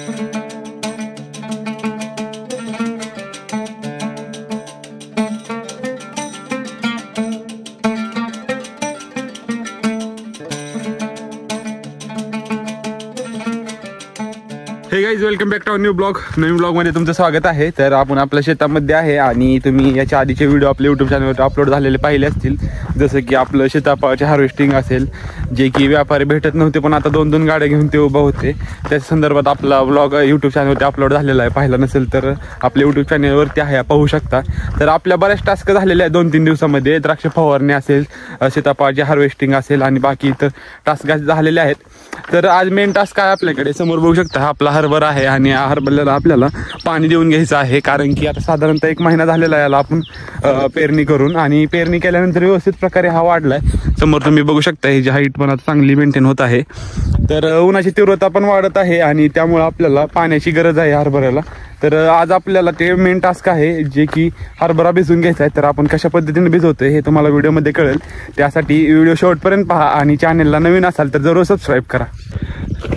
हे guys, welcome back to new blog. नवीन ब्लॉगमध्ये तुमचं स्वागत आहे. तर आपण आपल्या शेतामध्ये आहे आणि तुम्ही याच्या आधीचे व्हिडिओ आपल्या यूट्यूब चॅनलवर अपलोड झालेले पाहिले असतील. जसं की आपलं सीताफळाचे हार्वेस्टिंग असेल, जे की व्यापारी भेटत नव्हते पण आता 2-2 गाड्या घेऊन ते उभा होते. त्या संदर्भात आपला ब्लॉग यूट्यूब चॅनलवरती अपलोड झालेला आहे. पाहिला नसेल तर आपल्या यूट्यूब चॅनलवरती आहे, पाहू शकता. तर आपल्या बऱ्याच टास्क झालेले आहे 2-3 दिवसामध्ये. द्राक्ष फवारणी असेल, सीताफळाचे हार्वेस्टिंग असेल आणि बाकी इतर टास्क झालेले आहेत. तर आज मेन टास्क आहे आपल्याकडे. समोर बघू शकता आपला हरभरा आहे आणि या हरभऱ्याला आपल्याला पाणी देऊन घ्यायचं आहे. कारण की आता साधारणतः 1 महिना झालेला आहे याला आपण पेरणी करून, आणि पेरणी केल्यानंतर व्यवस्थित प्रकारे हा वाढलाय. समोर तुम्ही बघू शकता ही हाईट पण आता चांगली मेंटेन होत आहे. तर उन्हाची तीव्रता पण वाढत आहे आणि त्यामुळे आपल्याला पाण्याची गरज आहे हरभऱ्याला. तर आज आपल्याला ते मेन टास्क आहे, जे की हरभरा भिजवून घ्यायचा आहे. तर आपण कशा पद्धतीने भिजवतोय हे तुम्हाला व्हिडिओमध्ये कळेल. त्यासाठी व्हिडिओ शेवटपर्यंत पहा आणि चॅनलला नवीन असाल तर जरूर सबस्क्राईब करा.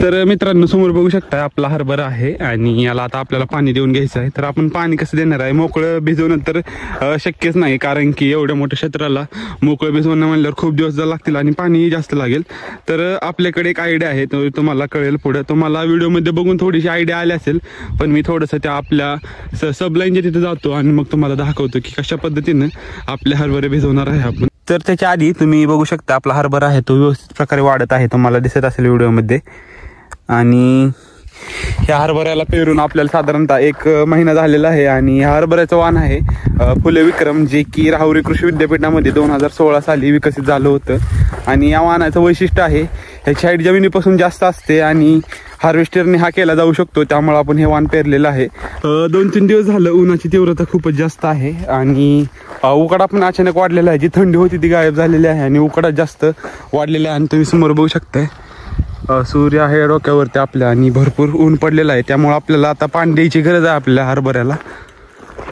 तर मित्रांनो, समोर बघू शकता आपला हरभरा आहे आणि याला आता आपल्याला पाणी देऊन घ्यायचं आहे. तर आपण पाणी कसं देणार आहे? मोकळं भिजवणं तर शक्यच नाही, कारण की एवढ्या मोठ्या क्षेत्राला मोकळं भिजवणं म्हणल्यावर खूप दिवस लागतील आणि पाणी जास्त लागेल. तर आपल्याकडे एक आयडिया आहे, तो तुम्हाला कळेल पुढे. तुम्हाला व्हिडिओमध्ये बघून थोडीशी आयडिया आली असेल, पण मी थोडंसं त्या आपल्या सबलाईनच्या तिथे जातो आणि मग तुम्हाला दाखवतो की कशा पद्धतीनं आपले हरभरे भिजवणार आहे आपण. तर त्याच्या आधी तुम्ही बघू शकता आपला हरभरा आहे तो व्यवस्थित प्रकारे वाढत आहे, तुम्हाला दिसत असेल व्हिडिओमध्ये. आणि ह्या हरभऱ्याला पेरून आपल्याला साधारणतः 1 महिना झालेला आहे. आणि ह्या हरभऱ्याचं वाण आहे फुले विक्रम, जे की राहुरी कृषी विद्यापीठामध्ये 2016 साली विकसित झालं होतं. आणि या वाणाचं वैशिष्ट्य आहे ह्याची हाईट जमिनीपासून जास्त असते आणि हार्वेस्टरने हा केला जाऊ शकतो. त्यामुळे आपण हे वाण पेरलेलं आहे. 2-3 दिवस झालं उन्हाची तीव्रता खूपच जास्त आहे आणि उकाडा पण अचानक वाढलेला आहे. जी थंडी होती ती गायब झालेली आहे आणि उकाडा जास्त वाढलेला आहे. आणि तुम्ही समोर बघू शकताय सूर्य आहे डोक्यावरती आपल्या आणि भरपूर ऊन पडलेलं आहे. त्यामुळे आपल्याला आता पाणी द्यायची गरज आहे आपल्या हरभऱ्याला.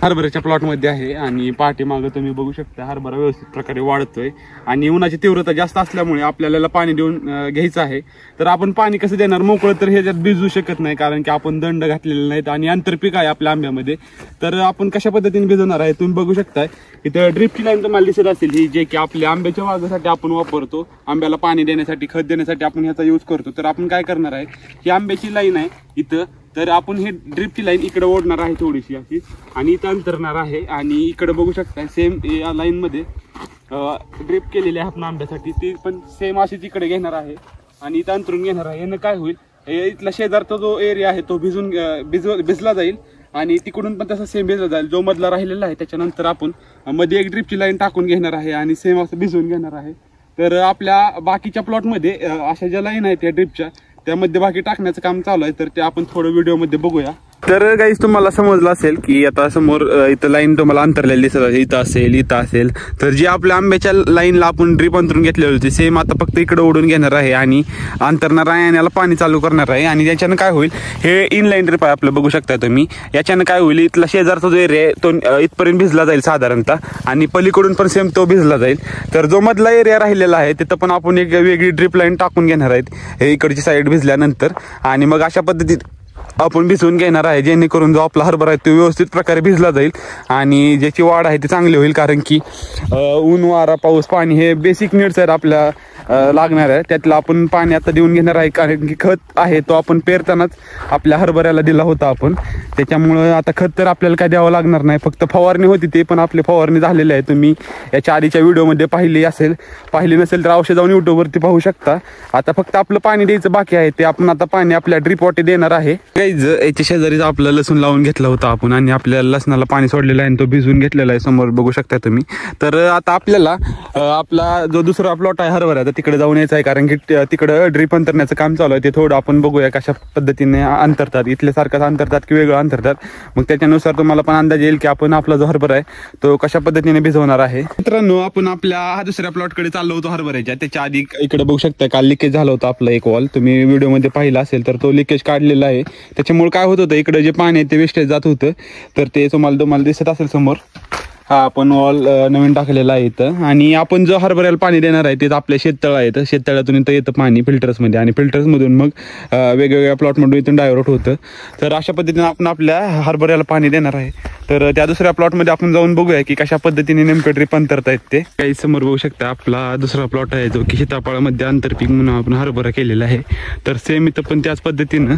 हरभऱ्याच्या प्लॉटमध्ये आहे आणि पाठीमागं तुम्ही बघू शकता हरभरा व्यवस्थित प्रकारे वाढतोय आणि उन्हाची तीव्रता जास्त असल्यामुळे आपल्याला पाणी देऊन घ्यायचं आहे. तर आपण पाणी कसं देणार? मोकळं तर ह्याच्यात भिजू शकत नाही, कारण की आपण दंड घातलेले नाहीत आणि आंतरपीक आहे आपल्या आंब्यामध्ये. तर आपण कशा पद्धतीने भिजवणार आहे तुम्ही बघू शकताय. इथं ड्रिपची लाईन तुम्हाला दिसत असेल, ही जे की आपल्या आंब्याच्या बागेसाठी आपण वापरतो. आंब्याला पाणी देण्यासाठी, खत देण्यासाठी आपण ह्याचा यूज करतो. तर आपण काय करणार आहे, ही आंब्याची लाईन आहे इथं. तर आपण हे ड्रिपची लाईन इकडे ओढणार आहे थोडीशी अशी आणि इथं अंतरणार आहे. आणि इकडे बघू शकता सेम या लाईनमध्ये ड्रिप केलेली आहे आपण आंब्यासाठी, ती पण सेम अशीच इकडे घेणार आहे आणि इथं अंतरून घेणार आहे. यानं काय होईल, इथला शेजारचा जो एरिया आहे तो भिजला जाईल आणि तिकडून पण तसा सेम भिजला जाईल. जो मधला राहिलेला आहे त्याच्यानंतर आपण मध्ये एक ड्रिपची लाईन टाकून घेणार आहे आणि सेम असं भिजवून घेणार आहे. तर आपल्या बाकीच्या प्लॉटमध्ये अशा ज्या लाईन आहेत त्या ड्रिपच्या, त्यामध्ये बाकी टाकण्याचं काम चालू आहे. तर ते आपण थोडं व्हिडिओमध्ये बघूया. तर गाईज, तुम्हाला समजलं असेल की आता समोर इथं लाईन तुम्हाला अंतरलेली दिसत आहे, इथं असेल, इथं असेल. तर जी आपल्या आंब्याच्या लाईनला आपण ड्रिप अंतरून घेतलेली होती सेम आता फक्त इकडे ओढून घेणार आहे आणि अंतरणार आहे आणि याला पाणी चालू करणार आहे. आणि याच्यानं काय होईल, हे इनलाईन ड्रिप आहे आपलं, बघू शकता तुम्ही. याच्यानं काय होईल, इथला शेजारचा जो एरिया आहे तो इथपर्यंत भिजला जाईल साधारणतः आणि पलीकडून पण सेम तो भिजला जाईल. तर जो मधला एरिया राहिलेला आहे तिथं पण आपण एक वेगळी ड्रिप लाईन टाकून घेणार आहेत हे इकडची साईड भिजल्यानंतर. आणि मग अशा पद्धतीत आपण भिजवून घेणार आहे, जेणेकरून जो आपला हरभरा आहे तो व्यवस्थित प्रकारे भिजला जाईल आणि ज्याची वाढ आहे ती चांगली होईल. कारण की ऊन, वारा, पाऊस, पाणी हे बेसिक नीड्स आहेत आपल्या लागणार आहे. त्यातलं आपण पाणी आता देऊन घेणार आहे, कारण की खत आहे तो आपण पेरतानाच आपल्या हरभऱ्याला दिला होता आपण. त्याच्यामुळं आता खत तर आपल्याला काय द्यावं लागणार नाही, फक्त फवारणी होती ते पण आपली फवारणी झालेली आहे. तुम्ही याच्या आधीच्या व्हिडिओमध्ये पाहिली नसेल तर अवश्य जाऊन यूट्यूबवरती पाहू शकता. आता फक्त आपलं पाणी द्यायचं बाकी आहे, ते आपण आता पाणी आपल्या ड्रिप वाटे देणार आहे. याच्या शेजारीच आपलं लसूण लावून घेतला होता आपण आणि आपल्या लसणाला पाणी सोडलेलं आहे, तो भिजवून घेतलेला आहे, समोर बघू शकता तुम्ही. तर आता आपल्याला आपला जो दुसरा प्लॉट आहे हरभऱ्याचा तिकडे जाऊन यायचं आहे, कारण की तिकडं ड्रिप अंतरण्याचं काम चालू आहे. ते थोडं आपण बघूया कशा पद्धतीने अंतरतात, इथल्यासारखंच अंतरतात की वेगळं अंतरतात. मग त्याच्यानुसार तुम्हाला पण अंदाज येईल की आपण आपला जो हरभरा आहे तो कशा पद्धतीने भिजवणार आहे. मित्रांनो, आपण आपल्या दुसऱ्या प्लॉटकडे चाललो होतो हरभऱ्याच्या. त्याच्या आधी इकडे बघू शकता काल लिकेज झाला होता आपला एक वॉल, तुम्ही व्हिडिओमध्ये पाहिला असेल तर तो लिकेज काढलेला आहे. त्याच्यामुळे काय होत होतं, इकडे जे पाणी आहे ते वेस्टेज जात होतं. तर ते तुम्हाला दिसत असेल समोर. हा आपण वॉल नवीन टाकलेला आहे इथं. आणि आपण जो हरभऱ्याला पाणी देणार आहे ते आपल्या शेततळ आहे. तर शेततळ्यातून इथं येतं पाणी फिल्टर्समध्ये आणि फिल्टर्समधून मग वेगवेगळ्या प्लॉटमधून इथून डायव्हर्ट होतं. तर अशा पद्धतीने आपण आपल्या हरभऱ्याला पाणी देणार आहे. तर त्या दुसऱ्या प्लॉटमध्ये आपण जाऊन बघूया की कशा पद्धतीने नेमकं ड्रिप अंतरता येत ते. काही समोर बघू शकता आपला दुसरा प्लॉट आहे जो की सीताफळामध्ये आंतरपीक म्हणून आपण हरभरा केलेला आहे. तर सेम इथं पण त्याच पद्धतीनं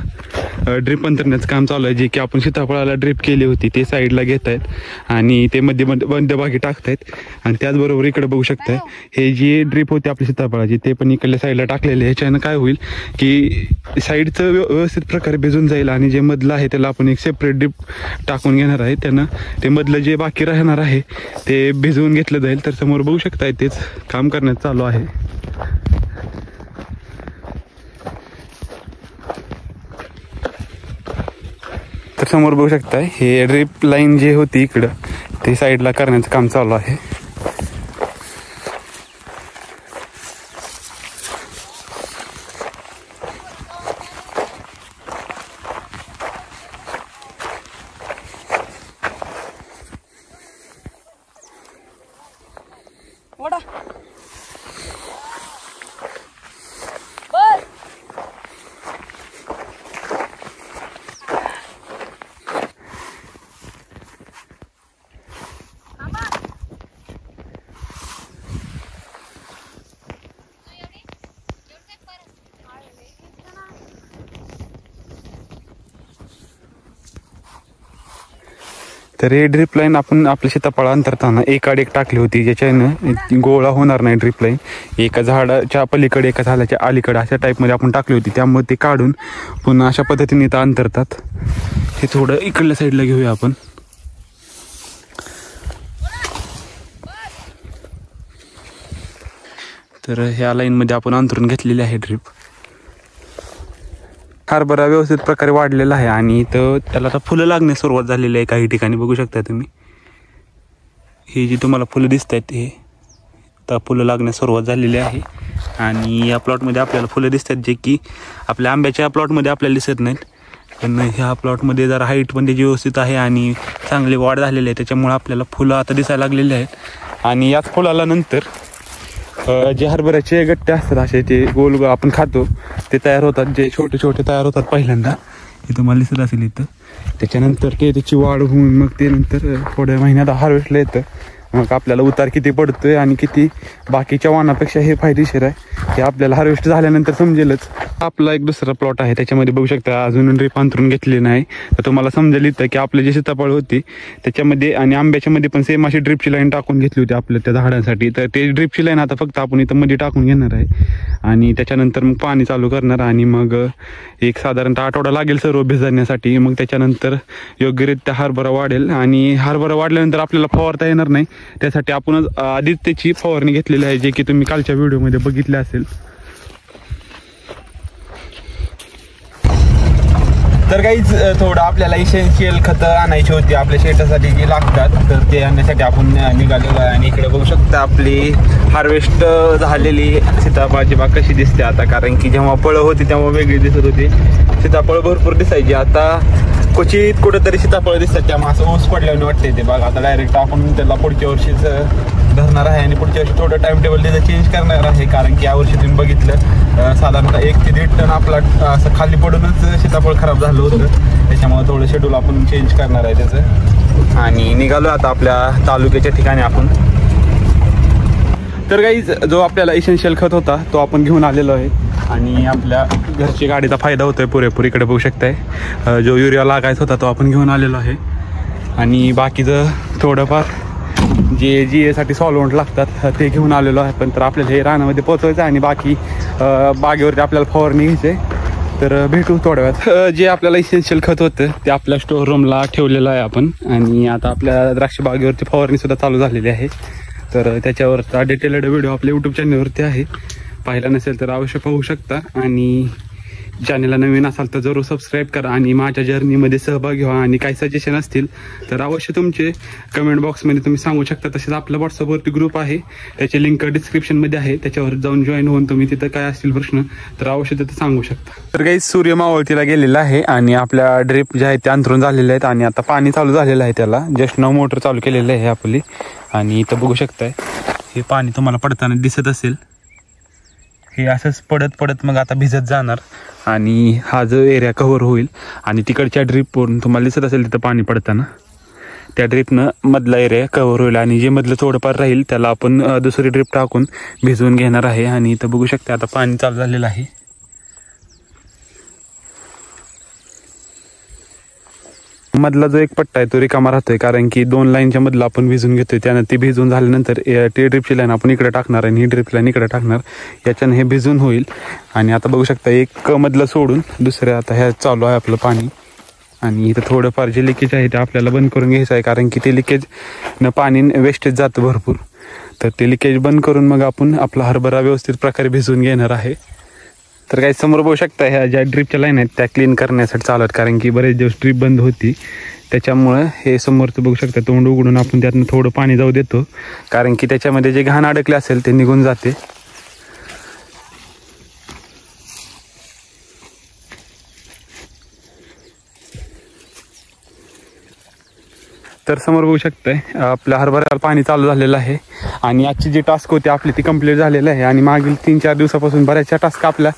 ड्रिप अंतरण्याचं काम चालू आहे. जे की आपण सीताफळाला ड्रिप केली होती ते साईडला घेत आहेत आणि ते मध्यभागी टाकतायत. आणि त्याचबरोबर इकडे बघू शकताय हे जी ड्रिप होती आपली सीताफळाची ते पण इकडल्या साईडला टाकलेले. ह्याच्यानं काय होईल की साईडचं व्यवस्थित प्रकारे भिजून जाईल आणि जे मधलं आहे त्याला आपण एक सेपरेट ड्रिप टाकून घेणार आहे. त्यानं ते मधलं जे बाकी राहणार आहे ते भिजवून घेतलं जाईल. तर समोर बघू शकताय तेच काम करण्यात चालू आहे. तर समोर बघू शकताय हे ड्रिप लाईन जी होती इकडं ते साईडला करण्याचं काम चालू आहे. तर हे ड्रिप लाईन आपण आपल्या सीताफळ अंतरताना एकाड एक टाकली होती ज्याच्यानं गोळा होणार नाही. ड्रिप लाईन एका झाडाच्या पलीकडे एका झाडाच्या अलीकडे अशा टाईपमध्ये आपण टाकली होती. त्यामुळे ते काढून पुन्हा अशा पद्धतीने इथं अंतरतात. हे थोडं इकडल्या साईडला घेऊया आपण. तर ह्या लाईनमध्ये आपण अंतरून घेतलेली आहे ड्रिप. हरभरा व्यवस्थित प्रकारे वाढलेला आहे आणि इथं त्याला आता फुलं लागण्यास सुरुवात झालेली आहे. काही ठिकाणी बघू शकता तुम्ही ही जी तुम्हाला फुलं दिसत आहेत हे आता फुलं लागण्यास सुरुवात झालेली आहे. आणि या प्लॉटमध्ये आपल्याला फुलं दिसतात जे की आपल्या आंब्याच्या प्लॉटमध्ये आपल्याला दिसत नाहीत. पण ह्या प्लॉटमध्ये जरा हाईट पण त्याची व्यवस्थित आहे आणि चांगली वाढ झालेली आहे. त्याच्यामुळे आपल्याला फुलं आता दिसायला लागलेली आहेत. आणि याच फुलाला नंतर जे हरभऱ्याचे गट्टे असतात असे ते गोल आपण खातो ते तयार होतात. जे छोटे छोटे तयार होतात पहिल्यांदा हे तुम्हाला दिसत असेल इथं. त्याच्यानंतर ते त्याची वाढ होऊन मग ते नंतर थोड्या महिन्यात हार्वेस्टला येतं. मग आपल्याला उतार किती पडतोय आणि किती बाकीच्या वाहनापेक्षा हे फायदेशीर आहे हे आपल्याला हार्वेस्ट झाल्यानंतर समजेलच. आपला एक दुसरा प्लॉट आहे त्याच्यामध्ये बघू शकता अजून ड्रिप अंतरून घेतली नाही. तर तुम्हाला समजेल इथं की आपले जे सीताफळ होती त्याच्यामध्ये आणि आंब्याच्या मध्ये पण सेम अशी ड्रिपची लाईन टाकून घेतली होती आपल्या त्या झाडांसाठी. तर ते ड्रिपची लाईन आता फक्त आपण इथं मध्ये टाकून घेणार आहे आणि त्याच्यानंतर मग पाणी चालू करणार. आणि मग एक साधारणतः आठवडा लागेल सर्व भिजण्यासाठी. मग त्याच्यानंतर योग्यरित्या हरभरा वाढेल आणि हरभरा वाढल्यानंतर आपल्याला फवारता येणार नाही. त्यासाठी आपण आधीच त्याची फवारणी घेतलेली आहे जे की तुम्ही कालच्या व्हिडिओमध्ये बघितले असेल. तर काहीच थोडं आपल्याला इसेन्शियल खतं आणायची होती आपल्या शेतासाठी जी लागतात. तर ते आणण्यासाठी आपण निघालेलो आहे. आणि इकडे बघू शकता आपली हार्वेस्ट झालेली सीताफळाची बाग कशी दिसते आता. कारण की जेव्हा फळं होती तेव्हा वेगळी दिसत होती. सीताफळ भरपूर दिसायची. आता क्वचित कुठेतरी सीताफळ दिसतात त्यामुळे असं ऊस पडल्याने वाटते ते बाग. आता डायरेक्ट आपण त्याला पुढच्या वर्षीच धरणार आहे आणि पुढच्या वर्षी थोडं टाइम टेबल त्याचं चेंज करणार आहे. कारण की यावर्षी तुम्ही बघितलं साधारणतः 1 ते 1.5 टन आपला असं खाली पडूनच सीताफळ खराब झालं होतं. त्याच्यामुळे थोडं शेड्यूल आपण चेंज करणार आहे त्याचं. आणि निघालो आता आपल्या तालुक्याच्या ठिकाणी आपण. तर गाईज जो आपल्याला इसेन्शियल खत होता तो आपण घेऊन आलेलो आहे आणि आपल्या घरची गाडीचा फायदा होतोय पुरेपूर. इकडे बघू शकताय जो युरिया लागायचा होता तो आपण घेऊन आलेलो आहे. आणि बाकीचं थोडंफार जे GA साठी सॉल्वंट लागतात ते घेऊन आलेलो आहे. पण तर आपल्याला हे रानामध्ये पोचवायचं आणि बाकी बागेवरती आपल्याला फवारणी घ्यायची. तर भेटू थोड्या वेळात. जे आपल्याला इसेन्शियल खत होतं ते आपल्या स्टोअर रूमला ठेवलेलं आहे आपण. आणि आता आपल्या द्राक्ष बागेवरती फवारणी सुद्धा चालू झालेली आहे. तर त्याच्यावरचा डिटेल्ड व्हिडिओ आपल्या यूट्यूब चॅनलवरती आहे. पाहिला नसेल तर अवश्य पाहू शकता. आणि चॅनलला नवीन असाल तर जरूर सबस्क्राईब करा आणि माझ्या जर्नीमध्ये सहभाग घ्या आणि काही सजेशन असतील तर अवश्य तुमचे कमेंट बॉक्समध्ये तुम्ही सांगू शकता. तसेच आपला व्हॉट्सअपवरती ग्रुप आहे, त्याची लिंक डिस्क्रिप्शनमध्ये आहे, त्याच्यावर जाऊन जॉईन होऊन तुम्ही तिथं काय असतील प्रश्न तर अवश्य तिथं सांगू शकता. तर काही सूर्य मावळतीला गेलेला आहे आणि आपल्या ड्रिप जे आहेत ते अंतरून झालेले आहेत आणि आता पाणी चालू झालेलं आहे. त्याला जस्ट नाव मोटर चालू केलेलं आहे आपली आणि इथं बघू शकताय हे पाणी तुम्हाला पडताना दिसत असेल. हे असंच पडत पडत मग आता भिजत जाणार आणि हा जो एरिया कव्हर होईल आणि तिकडच्या ड्रीपवरून तुम्हाला दिसत असेल तिथं पाणी पडताना त्या ड्रीपनं मधला एरिया कव्हर होईल आणि जे मधलं थोडंफार राहील त्याला आपण दुसरी ड्रीप टाकून भिजवून घेणार आहे. आणि इथं बघू शकता आता पाणी चालू झालेलं आहे. मधला जो एक पट्टा आहे तो रिकामा राहतोय कारण की 2 लाईनच्या मधला आपण भिजून घेतोय. त्यानं ती भिजून झाल्यानंतर ती ड्रिपची लाईन आपण इकडे टाकणार आणि ही ड्रिप लाईन इकडे टाकणार, याच्यानं हे भिजून होईल. आणि आता बघू शकता एक मधलं सोडून दुसऱ्या आता ह्या चालू आहे आपलं पाणी आणि इथं थोडंफार जे लिकेज आहे ते आपल्याला बंद करून घ्यायचं आहे कारण की ते लिकेजनं पाणी वेस्टेज जातं भरपूर. तर ते लिकेज बंद करून मग आपण आपला हरभरा व्यवस्थित प्रकारे भिजवून घेणार आहे. तर काही समोर बघू शकता ह्या ज्या ड्रिपच्या लाईन आहेत त्या क्लीन करण्यासाठी चालत कारण की बरेच दिवस ड्रिप बंद होती त्याच्यामुळं हे समोरचं बघू शकता तोंड उघडून आपण त्यातनं थोडं पाणी जाऊ देतो कारण की त्याच्यामध्ये जे घाण अडकले असेल ते निघून जाते. तर समोर बघू शकताय आपल्या हरभऱ्याला पाणी चालू झालेलं आहे आणि आजची जी टास्क होती आपली ती कंप्लीट झालेली आहे आणि मागील 3-4 दिवसापासून बऱ्याचशा टास्क आपल्या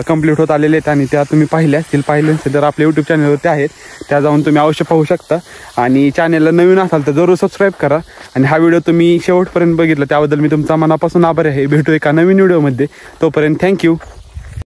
कंप्लीट होत आलेले आहेत आणि त्या तुम्ही पाहिल्या असतील. पाहिले नसेल तर आपल्या यूट्यूब चॅनलवरती आहेत, त्या जाऊन तुम्ही अवश्य पाहू शकता. आणि चॅनलला नवीन असाल तर जरूर सबस्क्राईब करा आणि हा व्हिडिओ तुम्ही शेवटपर्यंत बघितला त्याबद्दल मी तुमचा मनापासून आभारी आहे. भेटू एका नवीन व्हिडिओमध्ये, तोपर्यंत थँक्यू.